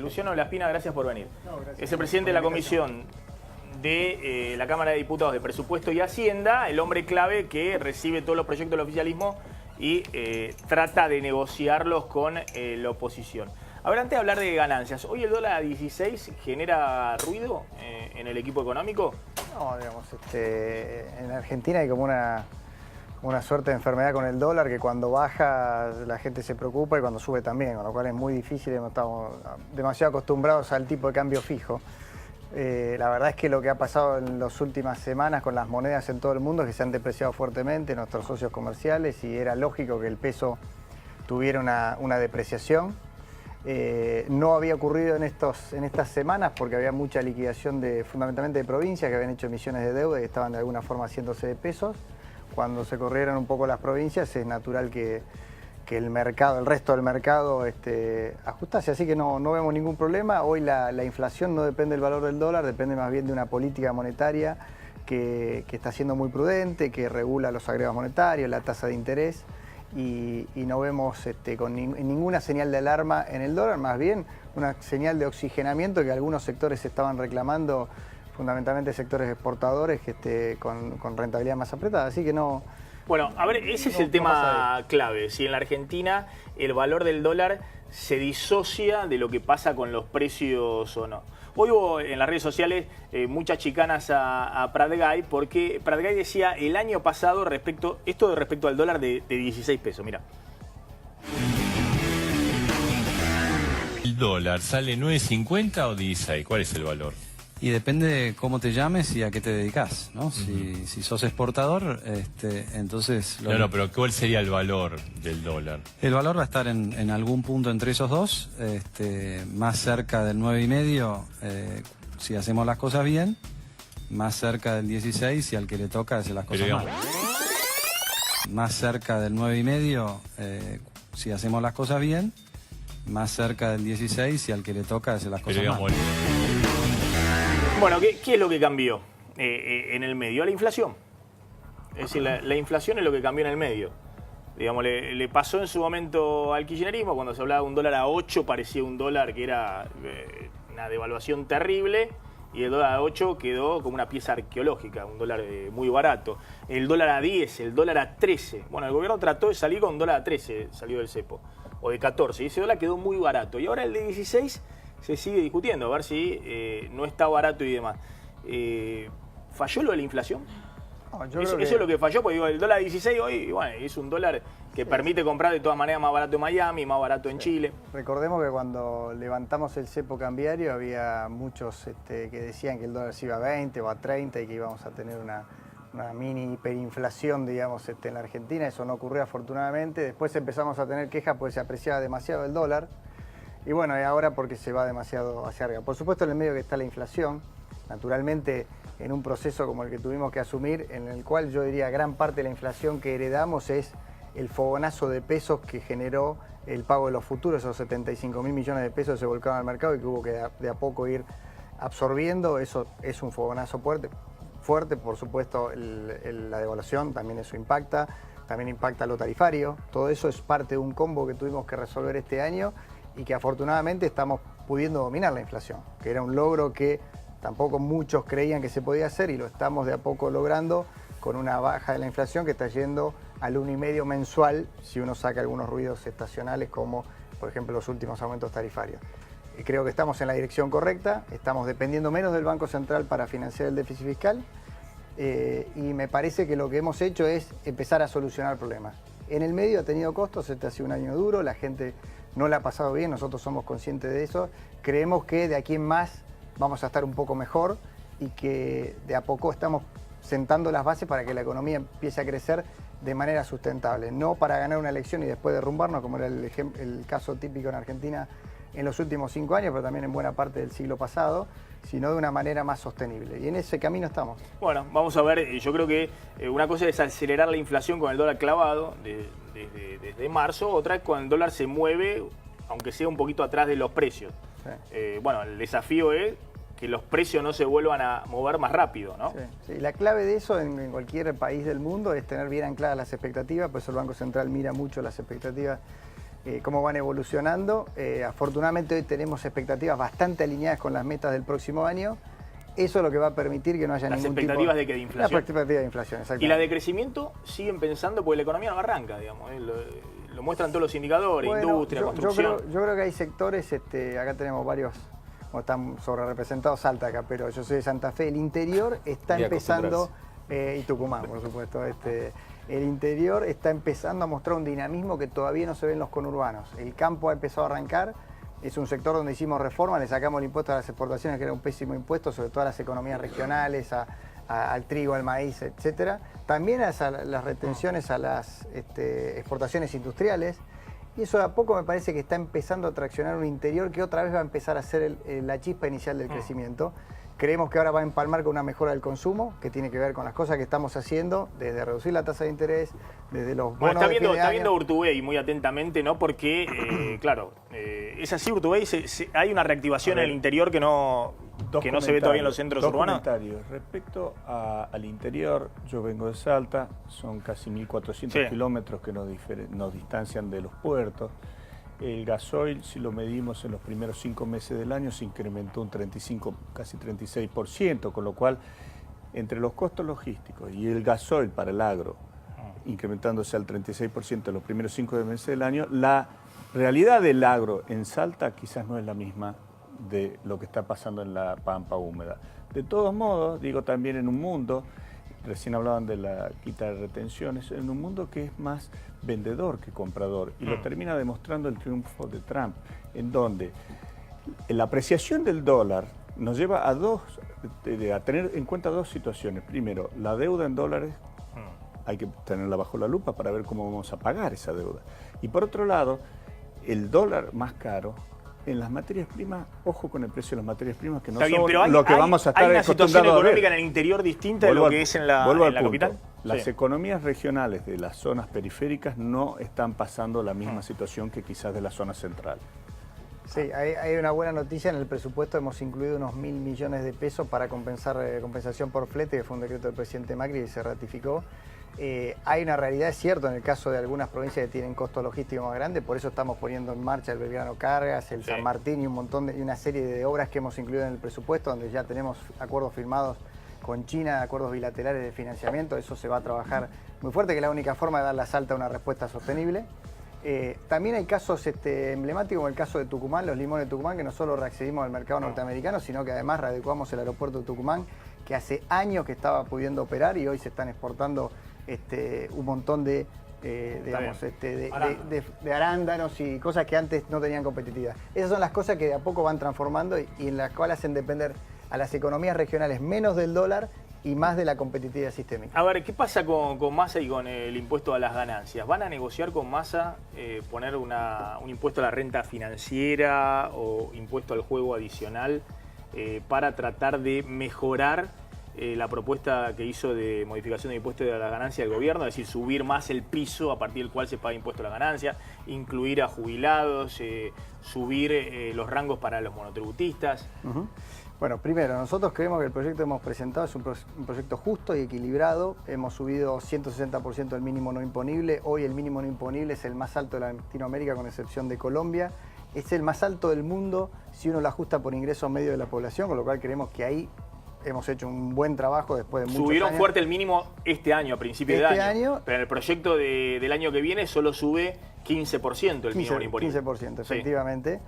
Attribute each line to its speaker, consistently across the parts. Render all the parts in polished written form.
Speaker 1: Luciano Laspina, gracias por venir.
Speaker 2: No, gracias.
Speaker 1: Es el presidente de la comisión de la Cámara de Diputados de Presupuesto y Hacienda, el hombre clave que recibe todos los proyectos del oficialismo y trata de negociarlos con la oposición. A ver, antes de hablar de ganancias, ¿hoy el dólar a 16 genera ruido en el equipo económico?
Speaker 2: No, digamos, en Argentina hay como una suerte de enfermedad con el dólar que cuando baja la gente se preocupa y cuando sube también, con lo cual es muy difícil, estamos demasiado acostumbrados al tipo de cambio fijo. La verdad es que lo que ha pasado en las últimas semanas con las monedas en todo el mundo es que se han depreciado fuertemente nuestros socios comerciales y era lógico que el peso tuviera una depreciación. No había ocurrido en estas semanas porque había mucha liquidación fundamentalmente de provincias que habían hecho emisiones de deuda y estaban de alguna forma haciéndose de pesos. Cuando se corrieron un poco las provincias es natural que el resto del mercado ajustase, así que no vemos ningún problema. Hoy la inflación no depende del valor del dólar, depende más bien de una política monetaria que está siendo muy prudente, que regula los agregados monetarios, la tasa de interés y no vemos ninguna señal de alarma en el dólar, más bien una señal de oxigenamiento que algunos sectores estaban reclamando, fundamentalmente sectores exportadores con rentabilidad más apretada, así que no...
Speaker 1: Bueno, a ver, ese es el tema clave. Si en la Argentina el valor del dólar se disocia de lo que pasa con los precios o no. Hoy hubo en las redes sociales muchas chicanas a Pratgay, porque Pratgay decía el año pasado respecto al dólar de 16 pesos. Mira.
Speaker 3: ¿El dólar sale 9.50 o 16? ¿Cuál es el valor?
Speaker 4: Y depende de cómo te llames y a qué te dedicas, ¿no? Si sos exportador, entonces...
Speaker 3: Pero ¿cuál sería el valor del dólar?
Speaker 4: El valor va a estar en algún punto entre esos dos, más cerca del 9,5 si hacemos las cosas bien, más cerca del 16 y al que le toca hace las cosas mal. Más cerca del 9,5 si hacemos las cosas bien, más cerca del 16 y al que le toca hace las cosas mal.
Speaker 1: Bueno, ¿qué es lo que cambió en el medio? La inflación. Es decir, la inflación es lo que cambió en el medio. Digamos, le pasó en su momento al kirchnerismo, cuando se hablaba de un dólar a 8, parecía un dólar que era una devaluación terrible, y el dólar a 8 quedó como una pieza arqueológica, un dólar muy barato. El dólar a 10, el dólar a 13. Bueno, el gobierno trató de salir con un dólar a 13, salió del cepo, o de 14, y ese dólar quedó muy barato. Y ahora el de 16... se sigue discutiendo, a ver si no está barato y demás. ¿Falló lo de la inflación?
Speaker 2: No,
Speaker 1: eso es lo que falló, porque digo, el dólar 16 hoy, bueno, es un dólar que permite comprar de todas maneras más barato en Miami, más barato en Chile.
Speaker 2: Recordemos que cuando levantamos el cepo cambiario había muchos que decían que el dólar se iba a 20 o a 30 y que íbamos a tener una mini hiperinflación, digamos, en la Argentina. Eso no ocurrió afortunadamente. Después empezamos a tener quejas porque se apreciaba demasiado el dólar. Y bueno, y ahora porque se va demasiado hacia arriba. Por supuesto, en el medio que está la inflación, naturalmente en un proceso como el que tuvimos que asumir, en el cual yo diría gran parte de la inflación que heredamos es el fogonazo de pesos que generó el pago de los futuros, esos 75.000 millones de pesos que se volcaron al mercado y que hubo que de a poco ir absorbiendo. Eso es un fogonazo fuerte, por supuesto la devaluación también eso impacta, también impacta lo tarifario. Todo eso es parte de un combo que tuvimos que resolver este año y que afortunadamente estamos pudiendo dominar la inflación, que era un logro que tampoco muchos creían que se podía hacer y lo estamos de a poco logrando con una baja de la inflación que está yendo al 1,5 mensual si uno saca algunos ruidos estacionales como por ejemplo los últimos aumentos tarifarios. Creo que estamos en la dirección correcta, estamos dependiendo menos del Banco Central para financiar el déficit fiscal y me parece que lo que hemos hecho es empezar a solucionar problemas. En el medio ha tenido costos, este ha sido un año duro, la gente no la ha pasado bien, nosotros somos conscientes de eso. Creemos que de aquí en más vamos a estar un poco mejor y que de a poco estamos sentando las bases para que la economía empiece a crecer de manera sustentable. No para ganar una elección y después derrumbarnos, como era el caso típico en Argentina en los últimos 5 años, pero también en buena parte del siglo pasado, sino de una manera más sostenible. Y en ese camino estamos.
Speaker 1: Bueno, vamos a ver, yo creo que una cosa es acelerar la inflación con el dólar clavado desde marzo, otra es cuando el dólar se mueve, aunque sea un poquito atrás de los precios. Sí. Bueno, el desafío es que los precios no se vuelvan a mover más rápido, ¿no?
Speaker 2: Sí. La clave de eso en cualquier país del mundo es tener bien ancladas las expectativas, por eso el Banco Central mira mucho las expectativas cómo van evolucionando. Afortunadamente hoy tenemos expectativas bastante alineadas con las metas del próximo año. Eso es lo que va a permitir que no haya
Speaker 1: Las
Speaker 2: ningún tipo...
Speaker 1: expectativas de que de inflación.
Speaker 2: Las expectativas de inflación, exactamente.
Speaker 1: Y la de crecimiento siguen pensando, porque la economía no arranca, digamos. Lo muestran todos los indicadores,
Speaker 2: Bueno,
Speaker 1: industria, construcción.
Speaker 2: Yo creo que hay sectores, acá tenemos varios, como están sobre representados Salta acá, pero yo soy de Santa Fe. El interior está
Speaker 5: Y
Speaker 2: empezando, y Tucumán, por supuesto, el interior está empezando a mostrar un dinamismo que todavía no se ve en los conurbanos. El campo ha empezado a arrancar. Es un sector donde hicimos reforma, le sacamos el impuesto a las exportaciones, que era un pésimo impuesto, sobre todo a las economías regionales, al trigo, al maíz, etcétera. También a las retenciones a las exportaciones industriales. Y eso de a poco me parece que está empezando a traccionar un interior que otra vez va a empezar a ser la chispa inicial del crecimiento. Creemos que ahora va a empalmar con una mejora del consumo, que tiene que ver con las cosas que estamos haciendo, desde reducir la tasa de interés, desde los bonos
Speaker 1: Bueno,
Speaker 2: de fin de
Speaker 1: está
Speaker 2: año.
Speaker 1: viendo Urtubey muy atentamente, ¿no? Porque, claro, es así, Urtubey, hay una reactivación en el interior que no se ve todavía en los centros urbanos.
Speaker 5: Comentarios. Respecto al interior, yo vengo de Salta, son casi 1.400 kilómetros que nos distancian de los puertos. El gasoil, si lo medimos en los primeros 5 meses del año, se incrementó un 35, casi 36%, con lo cual, entre los costos logísticos y el gasoil para el agro, incrementándose al 36% en los primeros 5 meses del año, la realidad del agro en Salta quizás no es la misma de lo que está pasando en la pampa húmeda. De todos modos, digo también en un mundo, recién hablaban de la quita de retenciones, en un mundo que es más vendedor que comprador, y lo termina demostrando el triunfo de Trump, en donde la apreciación del dólar nos lleva a tener en cuenta dos situaciones. Primero, la deuda en dólares, hay que tenerla bajo la lupa para ver cómo vamos a pagar esa deuda. Y por otro lado, el dólar más caro en las materias primas, ojo con el precio de las materias primas, que no son lo que vamos a estar acostumbrados a ver.
Speaker 1: ¿Hay una situación económica en el interior distinta de lo que es en la capital?
Speaker 5: Las economías regionales de las zonas periféricas no están pasando la misma situación que quizás de la zona central.
Speaker 2: Sí, hay una buena noticia. En el presupuesto hemos incluido unos 1.000 millones de pesos para compensación por flete, que fue un decreto del presidente Macri y se ratificó. Hay una realidad, es cierto, en el caso de algunas provincias que tienen costo logístico más grande, por eso estamos poniendo en marcha el Belgrano Cargas, el San Martín y una serie de obras que hemos incluido en el presupuesto, donde ya tenemos acuerdos firmados con China, acuerdos bilaterales de financiamiento. Eso se va a trabajar muy fuerte, que es la única forma de darle a Salta una respuesta sostenible. También hay casos emblemáticos, como el caso de Tucumán, los limones de Tucumán, que no solo reaccedimos al mercado norteamericano, sino que además readecuamos el aeropuerto de Tucumán, que hace años que estaba pudiendo operar y hoy se están exportando un montón de arándanos y cosas que antes no tenían competitividad. Esas son las cosas que de a poco van transformando y en las cuales hacen depender a las economías regionales menos del dólar y más de la competitividad sistémica.
Speaker 1: A ver, ¿qué pasa con Massa y con el impuesto a las ganancias? ¿Van a negociar con Massa poner un impuesto a la renta financiera o impuesto al juego adicional para tratar de mejorar la propuesta que hizo de modificación de impuesto a la ganancia del gobierno, es decir, subir más el piso a partir del cual se paga impuesto a la ganancia, incluir a jubilados, subir los rangos para los monotributistas?
Speaker 2: Bueno, primero, nosotros creemos que el proyecto que hemos presentado es un proyecto justo y equilibrado. Hemos subido 160% el mínimo no imponible. Hoy el mínimo no imponible es el más alto de Latinoamérica, con excepción de Colombia. Es el más alto del mundo si uno lo ajusta por ingreso medio de la población, con lo cual creemos que ahí hemos hecho un buen trabajo después de muchos años.
Speaker 1: Subieron fuerte el mínimo este año, a principio de año. Pero en el proyecto del año que viene solo sube 15% el mínimo imponible.
Speaker 2: 15%, efectivamente.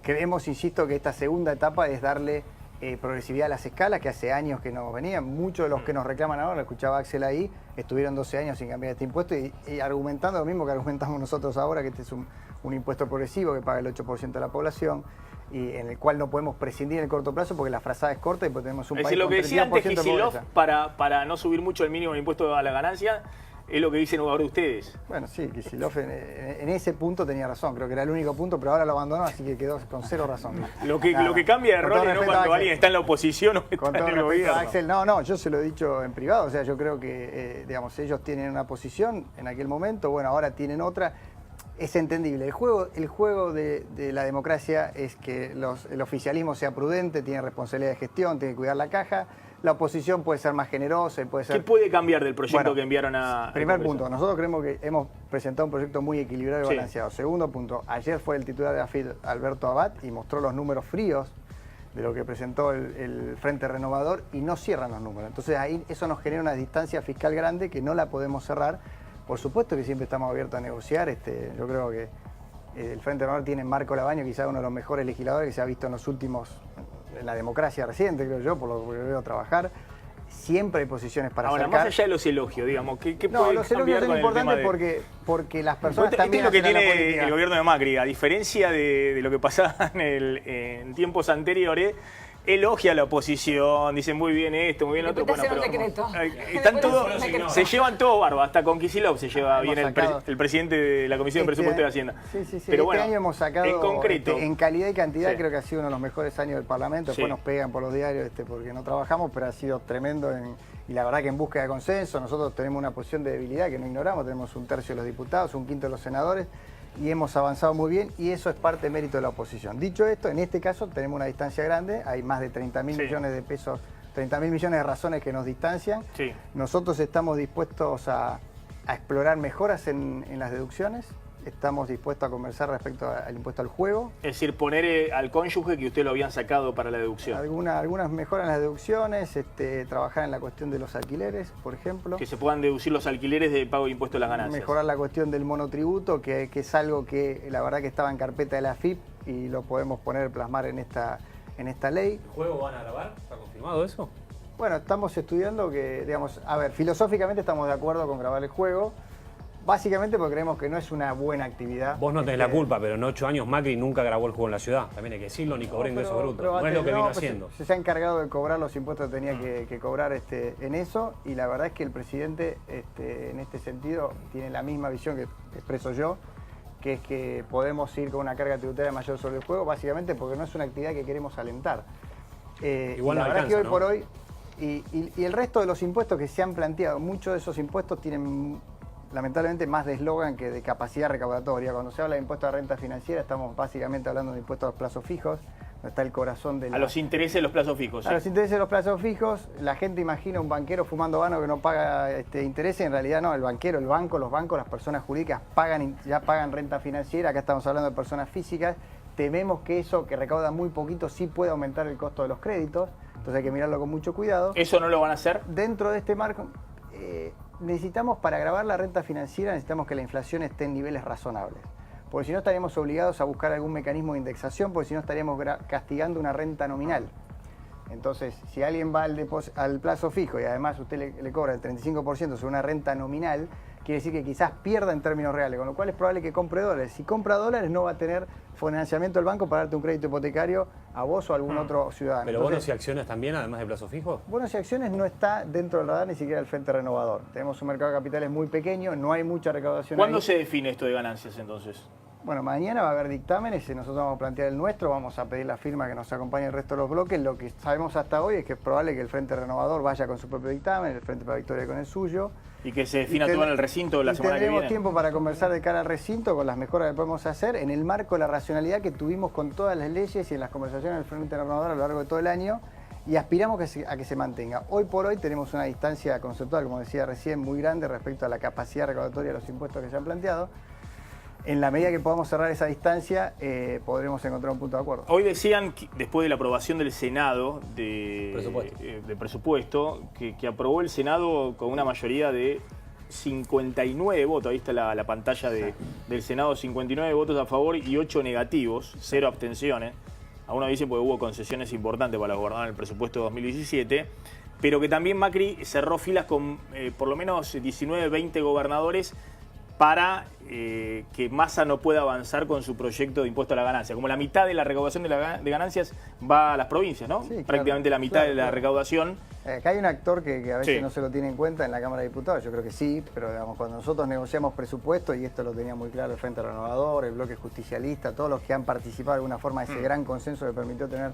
Speaker 2: Creemos, insisto, que esta segunda etapa es darle progresividad a las escalas, que hace años que no venían. Muchos de los que nos reclaman ahora, lo escuchaba Axel ahí, estuvieron 12 años sin cambiar este impuesto y argumentando lo mismo que argumentamos nosotros ahora, que este es un impuesto progresivo que paga el 8% de la población y en el cual no podemos prescindir en el corto plazo porque la frazada es corta y porque tenemos un país con 32% de pobreza.
Speaker 1: Lo que decía antes Kicillof, para no subir mucho el mínimo de impuesto a la ganancia, es lo que dicen ahora ustedes.
Speaker 2: Bueno, sí, Kicillof en ese punto tenía razón, creo que era el único punto, pero ahora lo abandonó, así que quedó con cero razón.
Speaker 1: Lo que cambia de rol es cuando alguien está en la oposición o está en el gobierno.
Speaker 2: Axel, no, yo se lo he dicho en privado, o sea, yo creo que, digamos, ellos tienen una posición en aquel momento, bueno, ahora tienen otra. Es entendible. El juego de la democracia es que el oficialismo sea prudente, tiene responsabilidad de gestión, tiene que cuidar la caja. la oposición puede ser más generosa y puede ser...
Speaker 1: ¿Qué puede cambiar del proyecto
Speaker 2: Bueno,
Speaker 1: que enviaron a...
Speaker 2: Primer punto, nosotros creemos que hemos presentado un proyecto muy equilibrado y
Speaker 1: Sí.
Speaker 2: balanceado. Segundo punto, ayer fue el titular de AFIP, Alberto Abad, y mostró los números fríos de lo que presentó el Frente Renovador y no cierran los números. Entonces ahí eso nos genera una distancia fiscal grande que no la podemos cerrar. Por supuesto que siempre estamos abiertos a negociar. Yo creo que el Frente Renovador tiene en Marco Labaño quizás uno de los mejores legisladores que se ha visto en los últimos, en la democracia reciente, creo yo, por lo que veo trabajar. Siempre hay posiciones para
Speaker 1: Ahora,
Speaker 2: acercar.
Speaker 1: más allá de los elogios, digamos, ¿qué
Speaker 2: No,
Speaker 1: puede
Speaker 2: los elogios
Speaker 1: cambiar
Speaker 2: son
Speaker 1: con el tema
Speaker 2: importantes porque las personas
Speaker 1: Este
Speaker 2: también
Speaker 1: es lo que
Speaker 2: hacen la
Speaker 1: tiene
Speaker 2: política.
Speaker 1: el gobierno de Macri, a diferencia de lo que pasaba en tiempos anteriores, elogia a la oposición, dicen muy bien esto, muy bien lo otro.
Speaker 6: Después te hacen un decreto.
Speaker 1: Están
Speaker 6: Después
Speaker 1: todos,
Speaker 6: te hacen un decreto.
Speaker 1: se llevan todo barba, hasta con Kicillof se lleva
Speaker 2: Hemos
Speaker 1: bien
Speaker 2: sacado-
Speaker 1: el presidente de la Comisión de Presupuesto de Hacienda.
Speaker 2: Sí.
Speaker 1: Pero
Speaker 2: Este
Speaker 1: bueno,
Speaker 2: año hemos sacado,
Speaker 1: en concreto,
Speaker 2: en calidad y cantidad,
Speaker 1: Sí.
Speaker 2: creo que ha sido uno de los mejores años del Parlamento. Después
Speaker 1: Sí.
Speaker 2: nos pegan por los diarios porque no trabajamos, pero ha sido tremendo. Y la verdad que en búsqueda de consenso, nosotros tenemos una posición de debilidad que no ignoramos. Tenemos un tercio de los diputados, un quinto de los senadores, y hemos avanzado muy bien, y eso es parte de mérito de la oposición. Dicho esto, en este caso tenemos una distancia grande, hay más de 30.000
Speaker 1: Sí.
Speaker 2: millones de pesos, 30.000 millones de razones que nos distancian.
Speaker 1: Sí.
Speaker 2: Nosotros estamos dispuestos a explorar mejoras en las deducciones, estamos dispuestos a conversar respecto al impuesto al juego.
Speaker 1: es decir, poner al cónyuge que usted lo habían sacado para la deducción,
Speaker 2: Algunas mejoras en las deducciones, trabajar en la cuestión de los alquileres, por ejemplo.
Speaker 1: que se puedan deducir los alquileres de pago de impuesto a las ganancias.
Speaker 2: Mejorar la cuestión del monotributo, que es algo que la verdad que estaba en carpeta de la AFIP y lo podemos plasmar en esta ley.
Speaker 7: ¿El juego van a grabar? ¿Está confirmado eso?
Speaker 2: Bueno, estamos estudiando que, digamos, a ver, filosóficamente estamos de acuerdo con grabar el juego, básicamente porque creemos que no es una buena actividad.
Speaker 7: Vos no tenés la culpa, pero en 8 años Macri nunca grabó el juego en la ciudad. También hay que decirlo, ni cobró ingresos brutos. No es lo que vino haciendo.
Speaker 2: Se ha encargado de cobrar los impuestos que tenía que cobrar en eso, y la verdad es que el presidente en este sentido tiene la misma visión que expreso yo, que es que podemos ir con una carga tributaria mayor sobre el juego, básicamente porque no es una actividad que queremos alentar.
Speaker 7: Igual
Speaker 2: y la
Speaker 7: no
Speaker 2: verdad es que hoy
Speaker 7: alcanza,
Speaker 2: por
Speaker 7: ¿no?
Speaker 2: hoy, y el resto de los impuestos que se han planteado, muchos de esos impuestos tienen lamentablemente más de eslogan que de capacidad recaudatoria. Cuando se habla de impuestos de renta financiera, estamos básicamente hablando de impuestos a los plazos fijos, donde está el corazón de
Speaker 1: A los intereses de los plazos fijos.
Speaker 2: A los intereses de los plazos fijos. La gente imagina un banquero fumando vano que no paga intereses, en realidad no, el banquero, los bancos, las personas jurídicas ya pagan renta financiera, acá estamos hablando de personas físicas. Tememos que eso, que recauda muy poquito, sí puede aumentar el costo de los créditos, entonces hay que mirarlo con mucho cuidado.
Speaker 1: ¿Eso no lo van a hacer?
Speaker 2: Dentro de este marco, necesitamos, para grabar la renta financiera, necesitamos que la inflación esté en niveles razonables. Porque si no estaríamos obligados a buscar algún mecanismo de indexación, porque si no estaríamos castigando una renta nominal. Entonces, si alguien va al plazo fijo y además usted le cobra el 35% sobre una renta nominal, quiere decir que quizás pierda en términos reales, con lo cual es probable que compre dólares. Si compra dólares no va a tener financiamiento del banco para darte un crédito hipotecario a vos o a algún otro ciudadano.
Speaker 7: ¿Pero
Speaker 2: Entonces,
Speaker 7: bonos y acciones también, además de plazo fijo?
Speaker 2: bonos y acciones no está dentro del radar ni siquiera el Frente Renovador. Tenemos un mercado de capitales muy pequeño, no hay mucha recaudación
Speaker 1: ¿Cuándo
Speaker 2: ahí.
Speaker 1: se define esto de ganancias entonces?
Speaker 2: Bueno, mañana va a haber dictámenes y nosotros vamos a plantear el nuestro, vamos a pedir la firma que nos acompañe el resto de los bloques. Lo que sabemos hasta hoy es que es probable que el Frente Renovador vaya con su propio dictamen, el Frente para la Victoria con el suyo.
Speaker 1: Y que se defina todo en el recinto la
Speaker 2: Y
Speaker 1: semana que
Speaker 2: tendremos
Speaker 1: viene.
Speaker 2: tiempo para conversar de cara al recinto con las mejoras que podemos hacer en el marco de la racionalidad que tuvimos con todas las leyes y en las conversaciones del Frente Renovador a lo largo de todo el año, y aspiramos a que se mantenga. Hoy por hoy tenemos una distancia conceptual, como decía recién, muy grande respecto a la capacidad recaudatoria de los impuestos que se han planteado. En la medida que podamos cerrar esa distancia, podremos encontrar un punto de acuerdo.
Speaker 1: Hoy decían, después de la aprobación del Senado de presupuesto, que aprobó el Senado con una mayoría de 59 votos. Ahí está la pantalla del Senado, 59 votos a favor y 8 negativos, 0 abstenciones. Algunos dicen porque hubo concesiones importantes para gobernar el presupuesto de 2017, pero que también Macri cerró filas con por lo menos 19, 20 gobernadores para que Massa no pueda avanzar con su proyecto de impuesto a la ganancia. Como la mitad de la recaudación de ganancias va a las provincias, ¿no?
Speaker 2: Sí, claro,
Speaker 1: prácticamente la mitad de la
Speaker 2: claro.
Speaker 1: recaudación.
Speaker 2: Acá hay un actor que a veces
Speaker 1: Sí.
Speaker 2: no se lo tiene en cuenta en la Cámara de Diputados, yo creo que sí, pero digamos, cuando nosotros negociamos presupuesto, y esto lo tenía muy claro el Frente Renovador, el Bloque Justicialista, todos los que han participado de alguna forma de ese gran consenso que permitió tener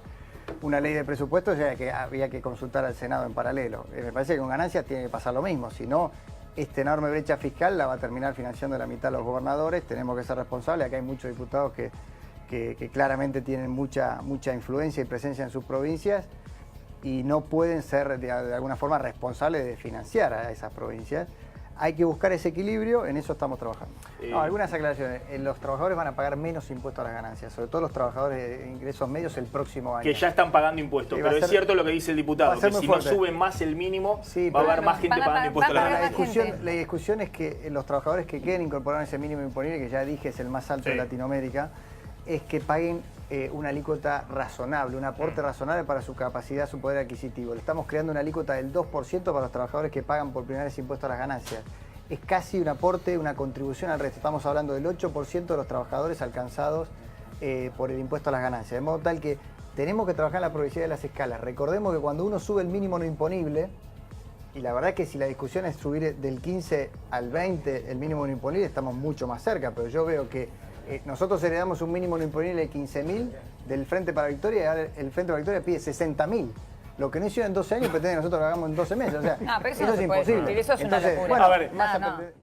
Speaker 2: una ley de presupuesto, ya que había que consultar al Senado en paralelo. Me parece que con ganancias tiene que pasar lo mismo, si no, esta enorme brecha fiscal la va a terminar financiando la mitad de los gobernadores, tenemos que ser responsables, acá hay muchos diputados que claramente tienen mucha influencia y presencia en sus provincias, y no pueden ser de alguna forma responsables de financiar a esas provincias. Hay que buscar ese equilibrio, en eso estamos trabajando. Algunas aclaraciones. Los trabajadores van a pagar menos impuestos a las ganancias, sobre todo los trabajadores de ingresos medios el próximo año.
Speaker 1: Que ya están pagando impuestos, pero es cierto lo que dice el diputado, que si no suben más el mínimo, va a haber más gente pagando impuestos a las ganancias.
Speaker 2: La discusión es que los trabajadores que queden incorporados en ese mínimo imponible, que ya dije es el más alto de Latinoamérica, es que paguen una alícuota razonable, un aporte razonable para su capacidad, su poder adquisitivo. Le estamos creando una alícuota del 2% para los trabajadores que pagan por primera vez impuestos a las ganancias. Es casi un aporte, una contribución al resto. Estamos hablando del 8% de los trabajadores alcanzados por el impuesto a las ganancias. De modo tal que tenemos que trabajar en la progresividad de las escalas. Recordemos que cuando uno sube el mínimo no imponible, y la verdad es que si la discusión es subir del 15 al 20 el mínimo no imponible, estamos mucho más cerca, pero yo veo que nosotros heredamos un mínimo no imponible de 15.000 del Frente para la Victoria y ahora el Frente para la Victoria pide 60.000. Lo que no hicieron en 12 años pretende que nosotros lo hagamos en 12 meses. O sea,
Speaker 6: No, pero eso
Speaker 2: es
Speaker 6: no se puede
Speaker 2: imposible.
Speaker 6: discutir, eso es una locura.
Speaker 2: Bueno,
Speaker 1: a ver,
Speaker 2: más
Speaker 6: No.